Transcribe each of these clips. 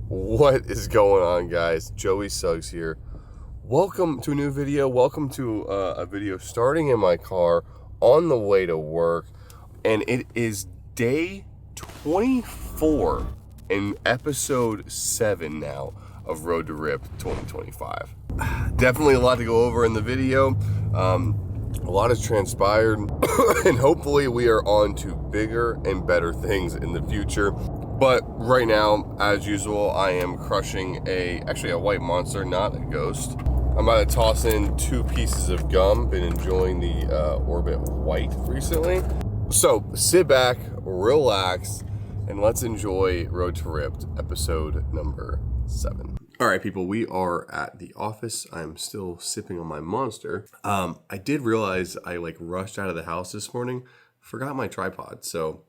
What is going on, guys? Joey Suggs here. Welcome to a new video. Welcome to a video starting in my car on the way to work. And it is day 24 and episode 7 now of Road to Rip 2025. Definitely a lot to go over in the video. A lot has transpired and hopefully we are on to bigger and better things in the future. But right now, as usual, I am crushing actually a white monster, not a ghost. I'm about to toss in 2 pieces of gum. Been enjoying the Orbit White recently. So sit back, relax, and let's enjoy Road to Ripped episode number 7. All right, people, we are at the office. I'm still sipping on my monster. I did realize I rushed out of the house this morning, forgot my tripod. So,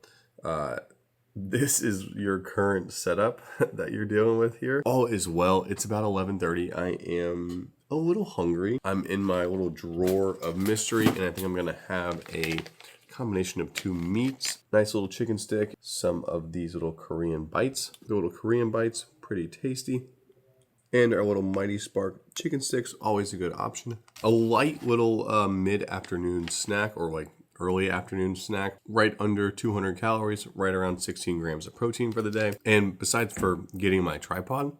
this is your current setup that you're dealing with here. All is well. It's about 11:30. I am a little hungry. I'm in my little drawer of mystery, and I think I'm gonna have a combination of 2 meats, nice little chicken stick, some of these little Korean bites. The little Korean bites, pretty tasty. And our little Mighty Spark chicken sticks, always a good option. A light little mid-afternoon snack, or early afternoon snack, right under 200 calories, right around 16 grams of protein for the day. And besides for getting my tripod,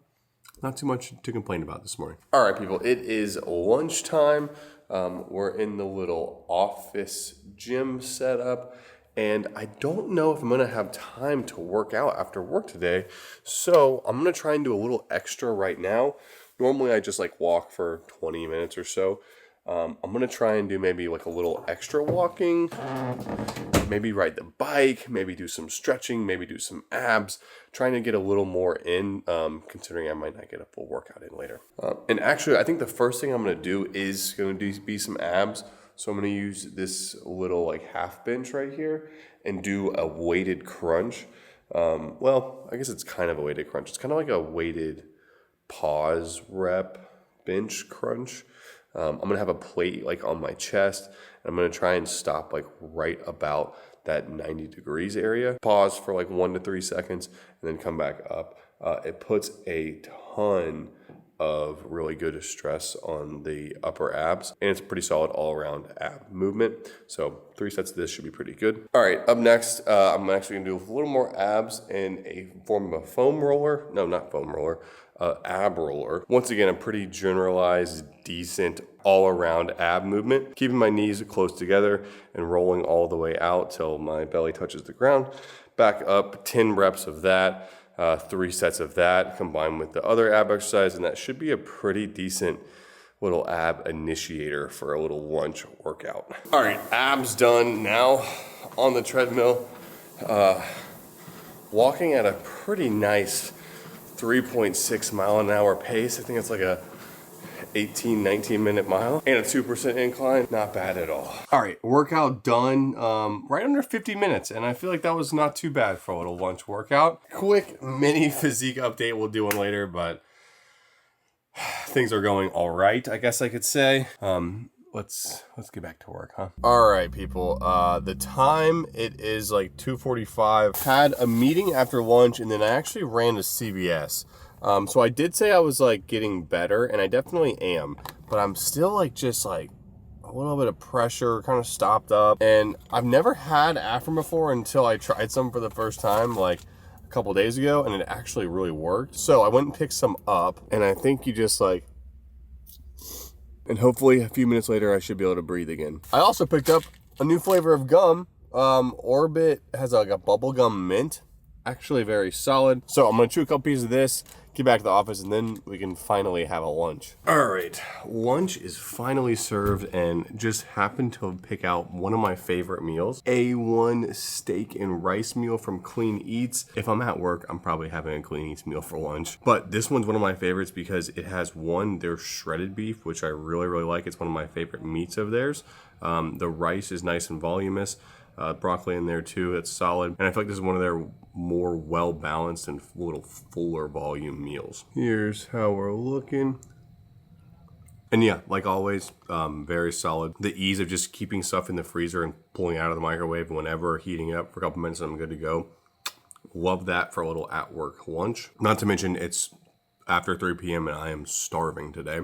not too much to complain about this morning. All right, people, it is lunchtime. We're in the little office gym setup, and I don't know if I'm gonna have time to work out after work today. So I'm gonna try and do a little extra right now. Normally I just walk for 20 minutes or so. I'm gonna try and do maybe a little extra walking, maybe ride the bike, maybe do some stretching, maybe do some abs, trying to get a little more in, considering I might not get a full workout in later. And actually, I think the first thing I'm gonna do is gonna be some abs. So I'm gonna use this little half bench right here and do a weighted crunch. Well, I guess it's kind of a weighted crunch. It's kind of like a weighted pause rep bench crunch. I'm gonna have a plate on my chest, and I'm gonna try and stop right about that 90 degrees area. Pause for 1 to 3 seconds, and then come back up. It puts a ton of really good stress on the upper abs, and it's a pretty solid all around ab movement. So 3 sets of this should be pretty good. All right, up next, I'm actually gonna do a little more abs in a form of a foam roller. No, not foam roller. Ab roller. Once again, a pretty generalized, decent, all-around ab movement. Keeping my knees close together and rolling all the way out till my belly touches the ground. Back up, 10 reps of that, 3 sets of that, combined with the other ab exercise, and that should be a pretty decent little ab initiator for a little lunch workout. All right, abs done. Now on the treadmill, walking at a pretty nice 3.6 mile an hour pace. I think it's a 19 minute mile and a 2% incline. Not bad at all. All right, workout done, right under 50 minutes. And I feel like that was not too bad for a little lunch workout. Quick mini physique update we'll do one later, but things are going all right, I guess I could say. Let's get back to work, huh? All right, people. The time, it is 2:45. Had a meeting after lunch, and then I actually ran to CVS. So I did say I was getting better, and I definitely am, but I'm still just a little bit of pressure, kind of stopped up. And I've never had Afrin before until I tried some for the first time a couple days ago, and it actually really worked. So I went and picked some up, and I think you just and hopefully a few minutes later I should be able to breathe again. I also picked up a new flavor of gum. Orbit has a bubblegum mint. Actually very solid. So I'm gonna chew a couple pieces of this, get back to the office, and then we can finally have a lunch. All right, lunch is finally served, and just happened to pick out one of my favorite meals. A1 steak and rice meal from Clean Eats. If I'm at work, I'm probably having a Clean Eats meal for lunch. But this one's one of my favorites because it has their shredded beef, which I really, really like. It's one of my favorite meats of theirs. The rice is nice and voluminous. Broccoli in there too, it's solid. And I feel like this is one of their more well-balanced and a little fuller volume meals. Here's how we're looking. And yeah, like always, very solid. The ease of just keeping stuff in the freezer and pulling out of the microwave whenever, heating it up for a couple minutes and I'm good to go. Love that for a little at work lunch. Not to mention it's after 3 p.m. and I am starving today.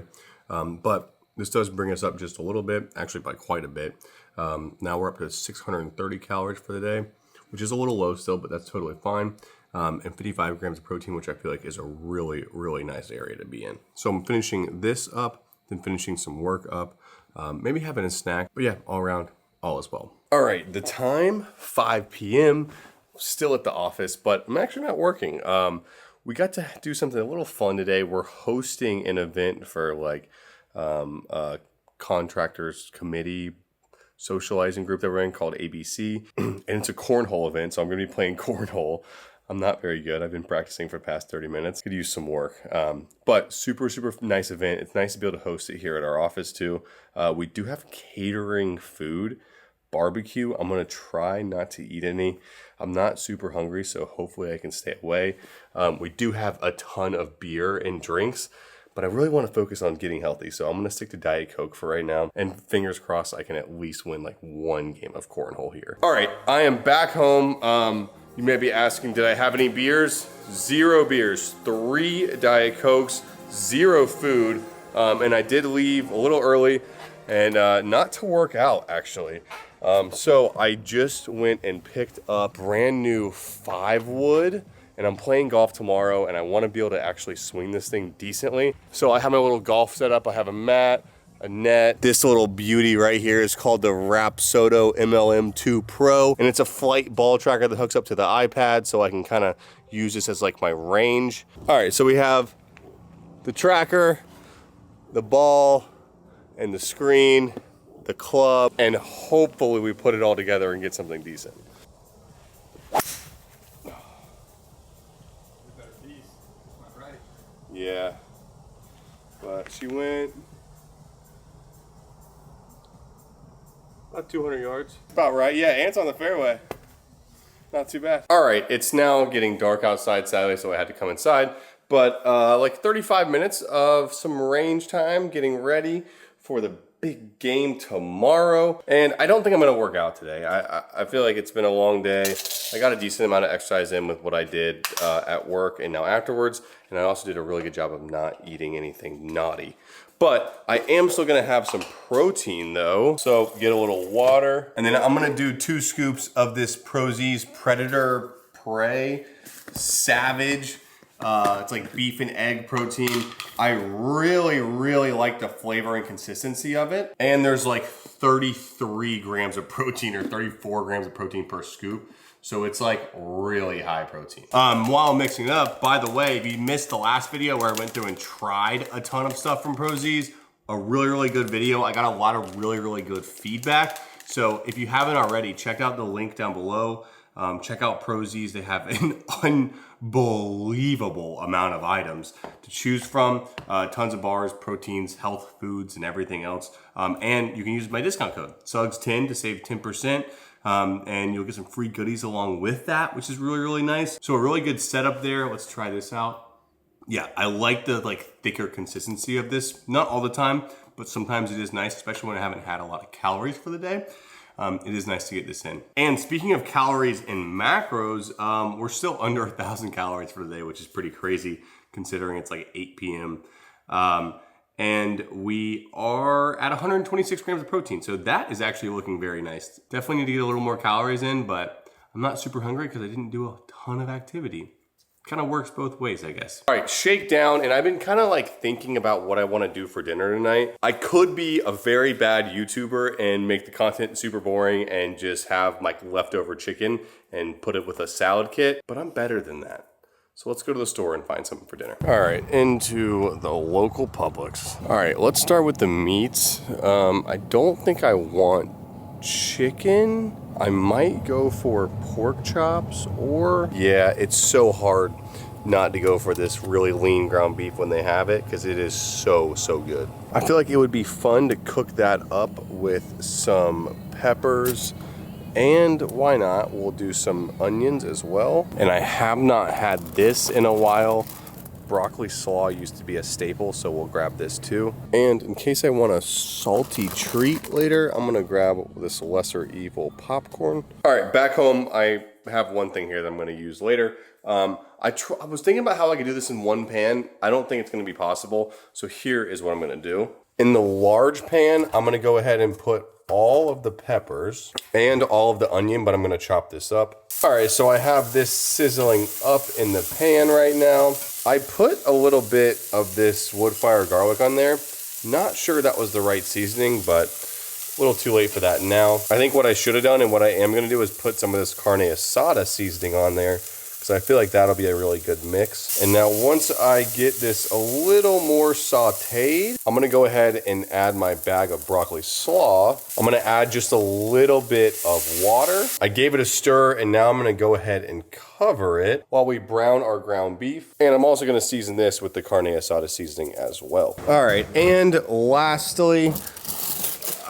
But this does bring us up just a little bit, actually by quite a bit. Now we're up to 630 calories for the day, which is a little low still, but that's totally fine. And 55 grams of protein, which I feel like is a really, really nice area to be in. So I'm finishing this up, then finishing some work up, maybe having a snack, but yeah, all around, all is well. All right, the time, 5 p.m., still at the office, but I'm actually not working. We got to do something a little fun today. We're hosting an event for like contractors committee socializing group that we're in called ABC, and it's a cornhole event, so I'm gonna be playing cornhole. I'm not very good. I've been practicing for the past 30 minutes. Could use some work. But super, super nice event. It's nice to be able to host it here at our office too. We do have catering food, barbecue. I'm gonna try not to eat any. I'm not super hungry, so hopefully I can stay away. We do have a ton of beer and drinks, but I really want to focus on getting healthy. So I'm gonna stick to Diet Coke for right now, and fingers crossed I can at least win like one game of cornhole here. All right, I am back home. You may be asking, did I have any beers? 0 beers, 3 Diet Cokes, 0 food. And I did leave a little early and not to work out actually. So I just went and picked up brand new 5-wood, and I'm playing golf tomorrow and I want to be able to actually swing this thing decently. So I have my little golf setup. I have a mat, a net. This little beauty right here is called the Rapsodo MLM2 Pro, and it's a flight ball tracker that hooks up to the iPad, so I can kind of use this as like my range. All right, so we have the tracker, the ball, and the screen, the club, and hopefully we put it all together and get something decent. Yeah, but she went about 200 yards. About right, yeah, Ant's on the fairway. Not too bad. All right, it's now getting dark outside sadly, so I had to come inside. But like 35 minutes of some range time getting ready for the big game tomorrow. And I don't think I'm gonna work out today. I feel like it's been a long day. I got a decent amount of exercise in with what I did at work and now afterwards. And I also did a really good job of not eating anything naughty. But I am still gonna have some protein though. So get a little water. And then I'm gonna do 2 scoops of this Prozi's Predator Prey Savage. It's like beef and egg protein. I really, really like the flavor and consistency of it. And there's like 33 grams of protein or 34 grams of protein per scoop. So it's like really high protein. While I'm mixing it up, by the way, if you missed the last video where I went through and tried a ton of stuff from Prozi's, a really, really good video. I got a lot of really, really good feedback. So if you haven't already, check out the link down below. Check out Prozi's. They have an unbelievable amount of items to choose from. Tons of bars, proteins, health foods, and everything else. And you can use my discount code, Suggs10, to save 10%. And you'll get some free goodies along with that, which is really, really nice. So a really good setup there. Let's try this out. Yeah, I like the thicker consistency of this. Not all the time, but sometimes it is nice, especially when I haven't had a lot of calories for the day. It is nice to get this in. And speaking of calories and macros, we're still under 1,000 calories for the day, which is pretty crazy considering it's like 8 p.m. And we are at 126 grams of protein. So that is actually looking very nice. Definitely need to get a little more calories in, but I'm not super hungry because I didn't do a ton of activity. Kind of works both ways, I guess. All right, shake down, and I've been kind of like thinking about what I want to do for dinner tonight. I could be a very bad YouTuber and make the content super boring and just have my leftover chicken and put it with a salad kit, but I'm better than that. So let's go to the store and find something for dinner. All right, into the local Publix. All right, let's start with the meats. I don't think I want chicken. I might go for pork chops or, yeah, it's so hard not to go for this really lean ground beef when they have it because it is so, so good. I feel like it would be fun to cook that up with some peppers, and why not, we'll do some onions as well. And I have not had this in a while. Broccoli slaw used to be a staple, so we'll grab this too. And in case I want a salty treat later, I'm gonna grab this lesser evil popcorn. All right, back home, I have one thing here that I'm going to use later. I was thinking about how I could do this in one pan. I don't think it's going to be possible. So here is what I'm going to do. In the large pan, I'm going to go ahead and put all of the peppers and all of the onion, but I'm going to chop this up. All right, so I have this sizzling up in the pan right now. I put a little bit of this wood fire garlic on there. Not sure that was the right seasoning, but a little too late for that now. I think what I should have done and what I am going to do is put some of this carne asada seasoning on there, because I feel like that'll be a really good mix. And now once I get this a little more sauteed, I'm going to go ahead and add my bag of broccoli slaw. I'm going to add just a little bit of water. I gave it a stir, and now I'm going to go ahead and cover it while we brown our ground beef. And I'm also going to season this with the carne asada seasoning as well. All right, and lastly,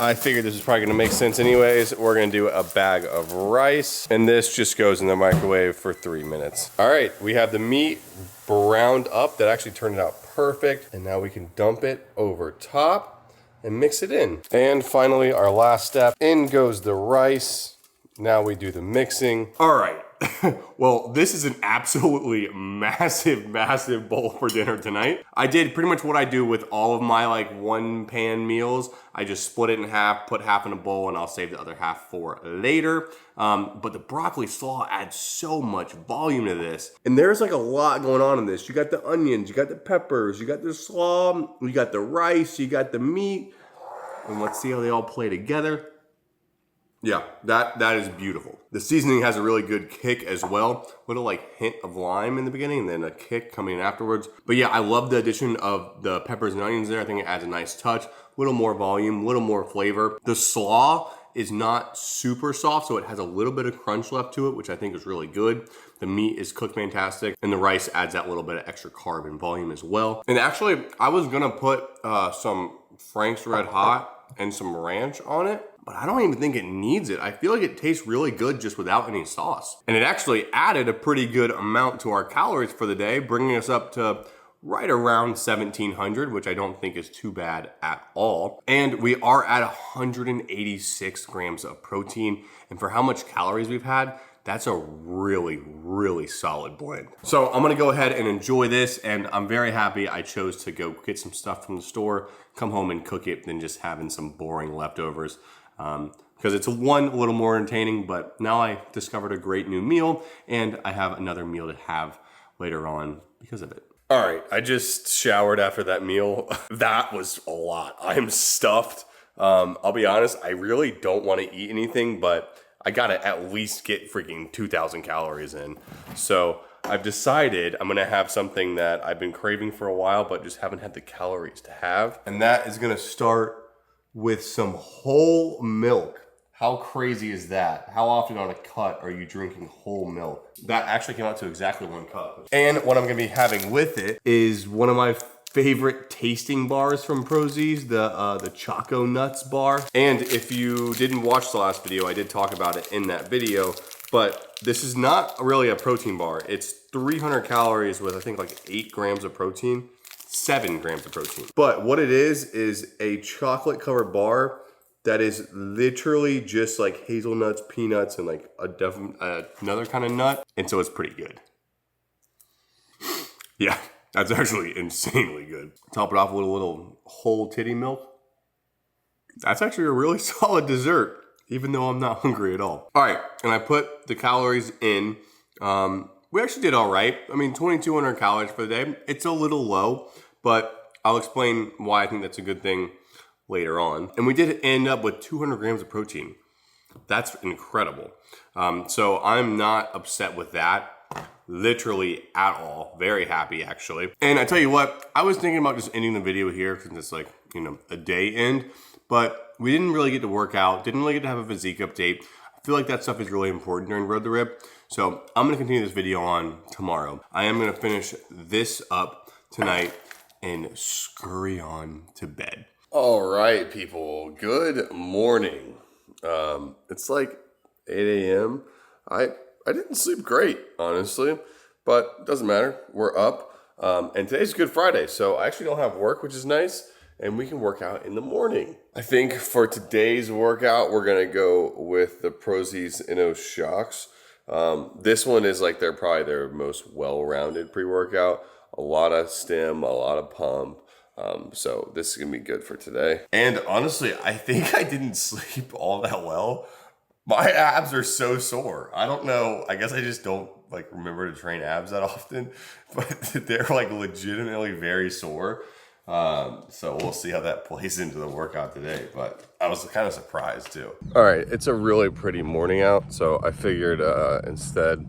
I figured this is probably gonna make sense anyways. We're gonna do a bag of rice, and this just goes in the microwave for 3 minutes. All right, we have the meat browned up. That actually turned out perfect. And now we can dump it over top and mix it in. And finally, our last step, in goes the rice. Now we do the mixing. All right. Well, this is an absolutely massive bowl for dinner tonight. I did pretty much what I do with all of my like one pan meals. I just split it in half, put half in a bowl, and I'll save the other half for later. But the broccoli slaw adds so much volume to this. And there's like a lot going on in this. You got the onions, you got the peppers, you got the slaw, you got the rice, you got the meat. And let's see how they all play together. Yeah, that is beautiful. The seasoning has a really good kick as well. Little like hint of lime in the beginning and then a kick coming in afterwards. But yeah, I love the addition of the peppers and onions there. I think it adds a nice touch, a little more volume, a little more flavor. The slaw is not super soft, so it has a little bit of crunch left to it, which I think is really good. The meat is cooked fantastic, and the rice adds that little bit of extra carb and volume as well. And actually, I was gonna put some Frank's Red Hot and some ranch on it, but I don't even think it needs it. I feel like it tastes really good just without any sauce. And it actually added a pretty good amount to our calories for the day, bringing us up to right around 1,700, which I don't think is too bad at all. And we are at 186 grams of protein. And for how much calories we've had, that's a really solid blend. So I'm gonna go ahead and enjoy this, and I'm very happy I chose to go get some stuff from the store, come home and cook it, than just having some boring leftovers. Because it's a little more entertaining, but now I discovered a great new meal, and I have another meal to have later on because of it. All right, I just showered after that meal. That was a lot. I'm stuffed. I'll be honest, I really don't want to eat anything, but I gotta at least get freaking 2,000 calories in. So I've decided I'm gonna have something that I've been craving for a while, but just haven't had the calories to have. And that is gonna start with some whole milk. How crazy is that? How often on a cut are you drinking whole milk? That actually came out to exactly 1 cup. And what I'm gonna be having with it is one of my favorite tasting bars from Prozies, the Choco Nuts bar. And if you didn't watch the last video, I did talk about it in that video, but this is not really a protein bar. It's 300 calories with I think like 8 grams of protein. 7 grams of protein. But what it is a chocolate covered bar that is literally just like hazelnuts, peanuts, and like another kind of nut. And so it's pretty good. Yeah, that's actually insanely good. Top it off with a little whole titty milk. That's actually a really solid dessert, even though I'm not hungry at all. All right, and I put the calories in. We actually did all right. I mean, 2,200 calories for the day. It's a little low, but I'll explain why I think that's a good thing later on. And we did end up with 200 grams of protein. That's incredible. So I'm not upset with that, literally at all. Very happy, actually. And I tell you what, I was thinking about just ending the video here since it's like, you know, a day end, but we didn't really get to work out, didn't really get to have a physique update. I feel like that stuff is really important during Road to Rip. So I'm gonna continue this video on tomorrow. I am gonna finish this up tonight and scurry on to bed. All right, people, good morning. It's like 8 a.m. I didn't sleep great, honestly, but it doesn't matter. We're up, and today's Good Friday, so I actually don't have work, which is nice, and we can work out in the morning. I think for today's workout, we're gonna go with the Prozies Inno Shocks. This one is like probably their most well-rounded pre-workout. A lot of stim, a lot of pump. So this is gonna be good for today. And honestly, I think I didn't sleep all that well. My abs are so sore. I don't know. I guess I just don't like remember to train abs that often, but they're like legitimately very sore. So we'll see how that plays into the workout today, but I was kind of surprised too. All right, it's a really pretty morning out, so I figured instead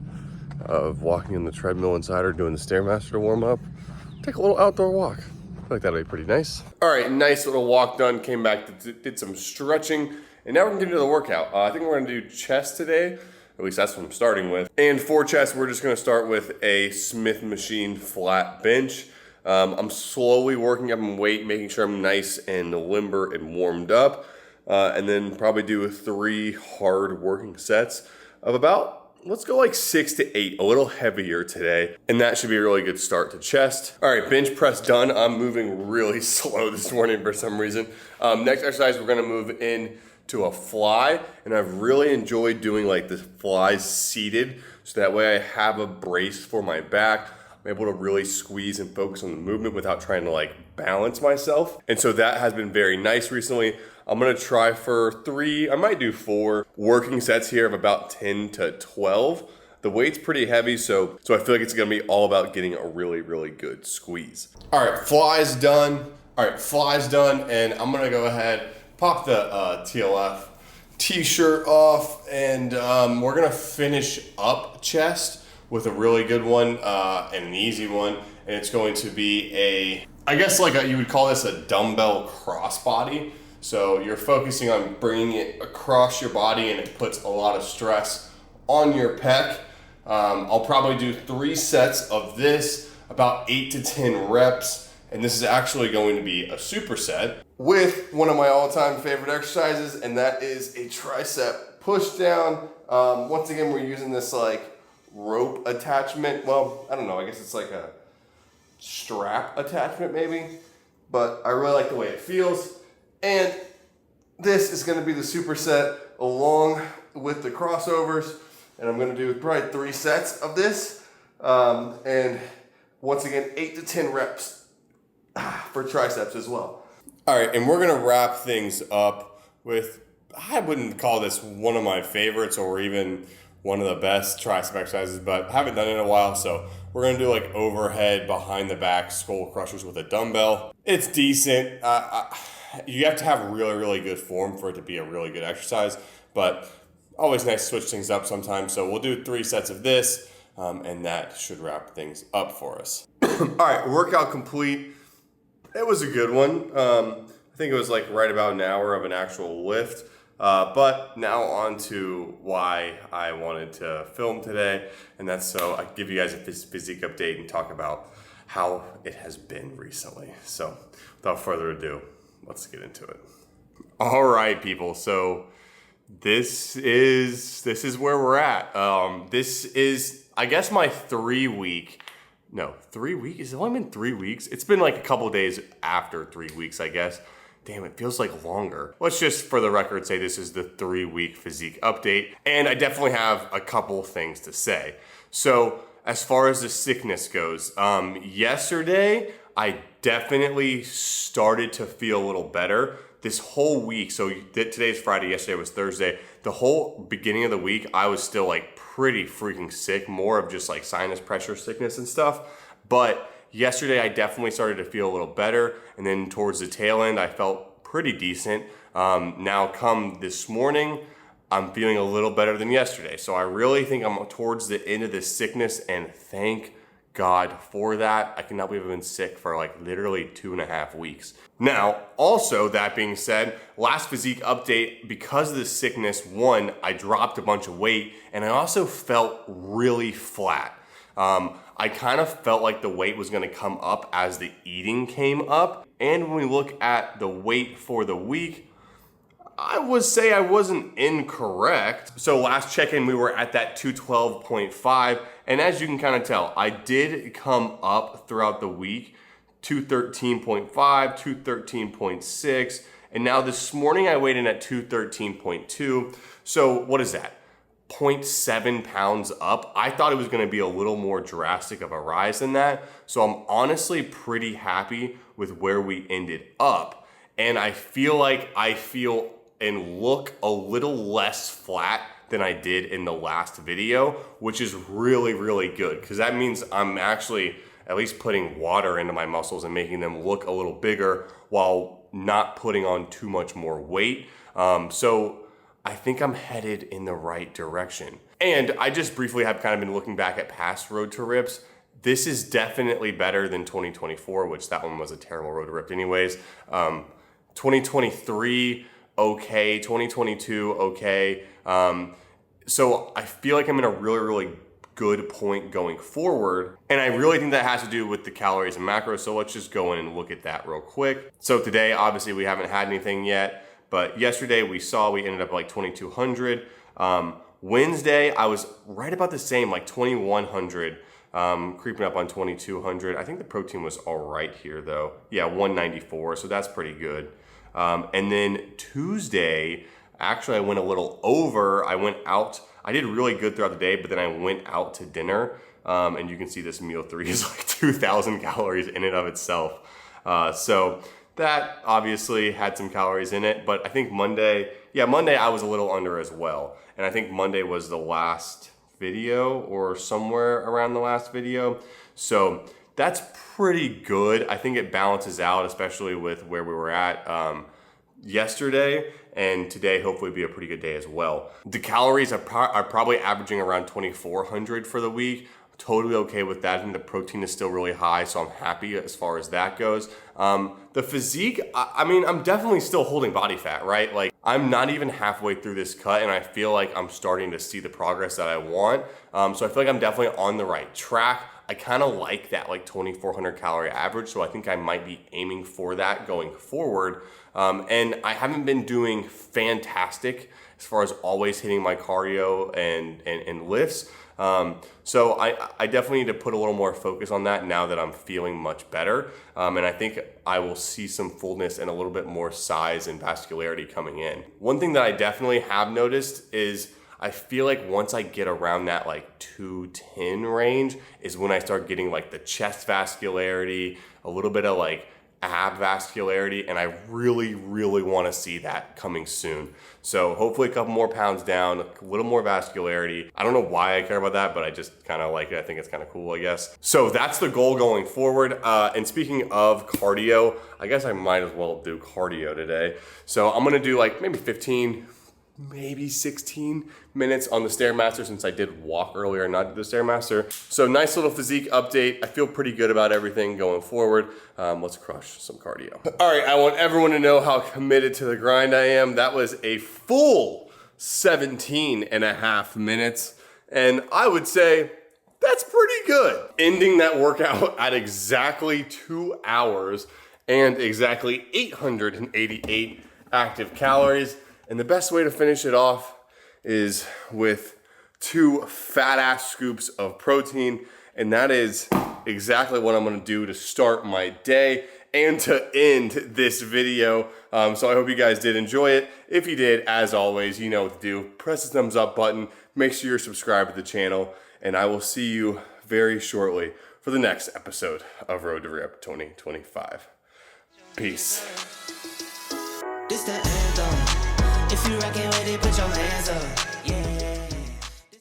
of walking in the treadmill inside or doing the Stairmaster to warm up, take a little outdoor walk. I feel like that'd be pretty nice. All right, nice little walk done. Came back, did some stretching, and now we're gonna get into the workout. I think we're gonna do chest today. At least that's what I'm starting with. And for chest, we're just gonna start with a Smith machine flat bench. I'm slowly working up in weight, making sure I'm nice and limber and warmed up. And then probably do 3 hard working sets of about, let's go like 6 to 8, a little heavier today. And that should be a really good start to chest. All right, bench press done. I'm moving really slow this morning for some reason. Next exercise, we're gonna move in to a fly. And I've really enjoyed doing like the flies seated. So that way I have a brace for my back. I'm able to really squeeze and focus on the movement without trying to like balance myself. And so that has been very nice recently. I'm gonna try for 3, I might do 4 working sets here of about 10 to 12. The weight's pretty heavy, so I feel like it's gonna be all about getting a really, really good squeeze. All right, flies done. And I'm gonna go ahead, pop the TLF t-shirt off, and we're gonna finish up chest with a really good one and an easy one. And it's going to be I guess you would call this a dumbbell crossbody. So you're focusing on bringing it across your body and it puts a lot of stress on your pec. I'll probably do 3 sets of this, about 8 to 10 reps. And this is actually going to be a superset with one of my all-time favorite exercises, and that is a tricep push down. Once again, we're using this rope attachment. Well, I don't know, I guess it's like a strap attachment maybe, but I really like the way it feels. And this is gonna be the superset along with the crossovers, and I'm gonna do probably 3 sets of this. And once again, 8 to 10 reps for triceps as well. All right, and we're gonna wrap things up with, I wouldn't call this one of my favorites or even one of the best tricep exercises, but haven't done it in a while, so we're gonna do overhead behind the back skull crushers with a dumbbell. It's decent. You have to have really, really good form for it to be a really good exercise, but always nice to switch things up sometimes. So we'll do 3 sets of this, and that should wrap things up for us. All right, workout complete. It was a good one. I think it was right about an hour of an actual lift. But now on to why I wanted to film today, and that's so I can give you guys a physique update and talk about how it has been recently. So without further ado, let's get into it. All right, people. So this is where we're at. This is, I guess, my 3 week. No, 3 weeks? Has it only been 3 weeks? It's been a couple days after 3 weeks, I guess. Damn, it feels like longer. Let's just, for the record, say this is the 3-week physique update. And I definitely have a couple things to say. So as far as the sickness goes, yesterday, I definitely started to feel a little better. This whole week, so today's Friday, yesterday was Thursday. The whole beginning of the week, I was still pretty freaking sick, more of just sinus pressure sickness and stuff. But yesterday, I definitely started to feel a little better, and then towards the tail end, I felt pretty decent. Now, come this morning, I'm feeling a little better than yesterday. So I really think I'm towards the end of this sickness, and thank God for that. I cannot believe I've been sick for literally 2.5 weeks. Now, also, that being said, last physique update, because of the sickness, 1, I dropped a bunch of weight, and I also felt really flat. I kind of felt like the weight was gonna come up as the eating came up. And when we look at the weight for the week, I would say I wasn't incorrect. So last check-in, we were at that 212.5. And as you can kind of tell, I did come up throughout the week, 213.5, 213.6. And now this morning I weighed in at 213.2. So what is that? 0.7 pounds up. I thought it was gonna be a little more drastic of a rise than that. So I'm honestly pretty happy with where we ended up. And I feel like I feel and look a little less flat than I did in the last video, which is really, really good, because that means I'm actually at least putting water into my muscles and making them look a little bigger while not putting on too much more weight. So I think I'm headed in the right direction. And I just briefly have kind of been looking back at past Road to Rips. This is definitely better than 2024, which that one was a terrible Road to Rip anyways. 2023, okay. 2022, okay. So I feel like I'm in a really, really good point going forward. And I really think that has to do with the calories and macros. So let's just go in and look at that real quick. So today, obviously we haven't had anything yet, but yesterday we ended up like 2,200. Wednesday, I was right about the same, like 2,100, creeping up on 2,200. I think the protein was all right here though. Yeah, 194, so that's pretty good. And then Tuesday, actually I went a little over. I went out, I did really good throughout the day, but then I went out to dinner. And you can see this meal 3 is like 2,000 calories in and of itself. So that obviously had some calories in it, but I think Monday I was a little under as well. And I think Monday was the last video or somewhere around the last video. So that's pretty good. I think it balances out, especially with where we were at yesterday, and today hopefully be a pretty good day as well. The calories are probably averaging around 2,400 for the week. Totally okay with that. I think the protein is still really high, so I'm happy as far as that goes. The physique, I mean, I'm definitely still holding body fat, right? Like, I'm not even halfway through this cut, and I feel like I'm starting to see the progress that I want. So I feel like I'm definitely on the right track. I kind of like that like 2,400 calorie average, so I think I might be aiming for that going forward. And I haven't been doing fantastic as far as always hitting my cardio and lifts. So I definitely need to put a little more focus on that now that I'm feeling much better. And I think I will see some fullness and a little bit more size and vascularity coming in. One thing that I definitely have noticed is I feel like once I get around that like 210 range is when I start getting like the chest vascularity, a little bit of like ab vascularity, and I really, really want to see that coming soon. So hopefully a couple more pounds down, a little more vascularity. I don't know why I care about that, but I just kind of like it. I think it's kind of cool, I guess. So that's the goal going forward. And speaking of cardio, I guess I might as well do cardio today. So I'm going to do like maybe 15, maybe 16 minutes on the Stairmaster, since I did walk earlier and not do the Stairmaster. So nice little physique update. I feel pretty good about everything going forward. Let's crush some cardio. All right, I want everyone to know how committed to the grind I am. That was a full 17.5 minutes. And I would say that's pretty good. Ending that workout at exactly 2 hours and exactly 888 active calories. And the best way to finish it off is with 2 fat ass scoops of protein. And that is exactly what I'm gonna do to start my day and to end this video. So I hope you guys did enjoy it. If you did, as always, you know what to do. Press the thumbs up button. Make sure you're subscribed to the channel. And I will see you very shortly for the next episode of Road to Rip 2025. Peace. This the anthem. If you rockin' with it, put your hands up.